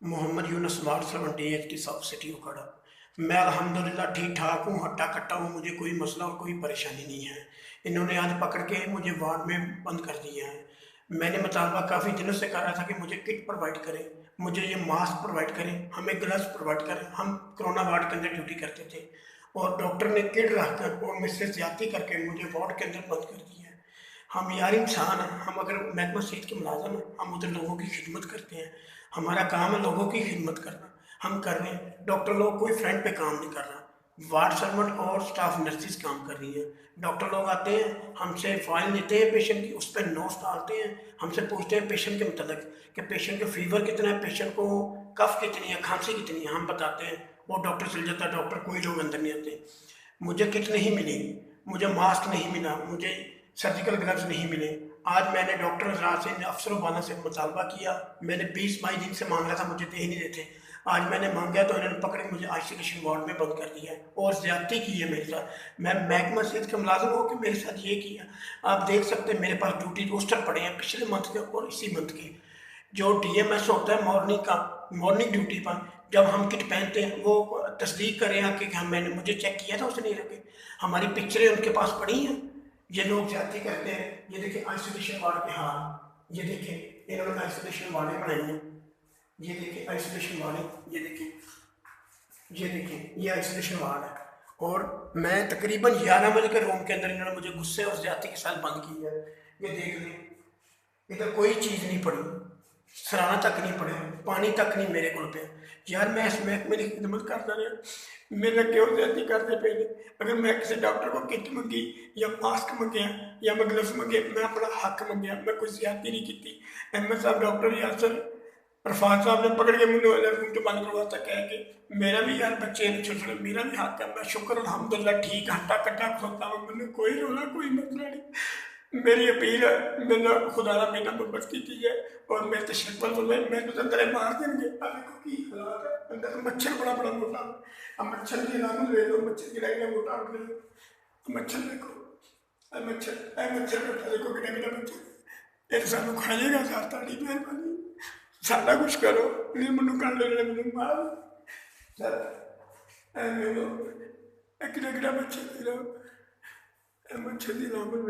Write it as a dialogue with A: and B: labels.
A: Mohammad Yunus ward 78 की south city उखड़ा। मैं अल्हम्दुलिल्लाह ठीक ठाक हूँ, हट्टा कट्टा हूँ, मुझे कोई मसला और कोई परेशानी नहीं है। इन्होंने आज पकड़ के मुझे वार्ड में बंद कर दिया है। मैंने मुतालबा काफ़ी दिनों से कर रहा था कि मुझे किट प्रोवाइड करें, मुझे ये मास्क प्रोवाइड करें, हमें ग्लव्स प्रोवाइड करें। हम कोरोना वार्ड के अंदर ड्यूटी करते थे और डॉक्टर ने किट रखकर और मुझसे ज्यादती करके मुझे वार्ड के अंदर बंद कर दिया है। हम यार इंसान हैं, हम अगर महकमा सेहत के मुलाजम हैं, हम उधर लोगों की खिदमत करते हैं। हमारा काम है लोगों की खिदमत करना, हम कर रहे हैं। डॉक्टर लोग कोई फ्रंट पे काम नहीं कर रहा, वार्ड सर्वेंट और स्टाफ नर्सिस काम कर रही हैं। डॉक्टर लोग आते हैं, हमसे फाइल लेते हैं पेशेंट की, उस पर नोट्स डालते हैं, हमसे पूछते हैं पेशेंट के मतलब कि पेशेंट का फीवर कितना है, पेशेंट को कफ कितनी है, खांसी कितनी है, हम बताते हैं। वो डॉक्टर चल जाता है, डॉक्टर कोई लोग अंदर नहीं आते। मुझे किट नहीं मिली, मुझे मास्क नहीं मिला, मुझे सर्जिकल ग्लव्स नहीं मिले। आज मैंने डॉक्टर हजरात से, अफसरों वाला से मुतालबा किया। मैंने 20-22 दिन से मांग रहा था, मुझे दे ही नहीं देते। आज मैंने मांगा तो इन्होंने पकड़ के मुझे आइसोलेशन वार्ड में बंद कर दिया है और ज्यादती की है मेरे साथ। मैं महकमा सेहत का मुलाजिम हूँ कि मेरे साथ ये किया। आप देख सकते हैं मेरे पास ड्यूटी रोस्टर पड़े हैं पिछले मंथ के और इसी मंथ के। जो डीएमएस होता है मॉर्निंग का, मॉर्निंग ड्यूटी पर जब हम किट पहनते हैं वो तस्दीक करें आके कि हम, मैंने मुझे चेक किया था उसने रखे। हमारी पिक्चरें उनके पास पड़ी हैं। ये लोग ज्यादती करते हैं। ये देखिए आइसोलेशन वार्ड के हाल, ये देखिए इन्होंने आइसोलेशन वार्डें बनाई हैं। ये देखिए आइसोलेशन वार्ड, ये देखिए, ये देखिए ये आइसोलेशन वार्ड है। और मैं तकरीबन 11 बजे के रूम के अंदर इन्होंने मुझे गुस्से और ज्यादती के साथ बंद किया है। ये देख लें, इधर कोई चीज़ नहीं पड़ी, सराहना तक नहीं पड़े, पानी तक नहीं मेरे को पे। यार मैं इस महकमे की खिदमत करता रहा, मेरे क्यों ज्यादा करते पे ने। अगर मैं किसी डॉक्टर को किट मंगी या मास्क मंगया या मैं ग्लव्स मंगे, मैं अपना हक मंगया, मैं कोई ज्यादती नहीं की। एमएस साहब डॉक्टर यासर अरफात साहब ने पकड़ के मुझे रूम तो बंद करवाता, कह के मेरा भी यार बच्चे छोटे छोटे, मेरा भी हक है। मैं शुक्र अल्हम्दुलिल्लाह ठीक हट्टा कट्टा खोता हूँ, मैंने कोई रोना कोई मसला नहीं। मेरी अपील है, मैंने खुदारा महीना मोहब्बत की है और मेरे तो शिकल तो मैं तो अंदर मार देंगे। अब देखो की हालात है, अंदर तो मच्छर बड़ा बड़ा मोटा। अब मच्छर की नाम ले लो, मच्छर की लाइन मोटा उठ गए। मच्छर देखो, मच्छर मच्छर बैठा देखो कितना कितना मच्छर। एक सानू खा लेगा साथ ताड़ी मेहरबानी, सारा कुछ करो, नहीं मनु कर लेना मैंने मार सर। मैंने कितना कितना मच्छर दी रहा, मच्छर दी नाम में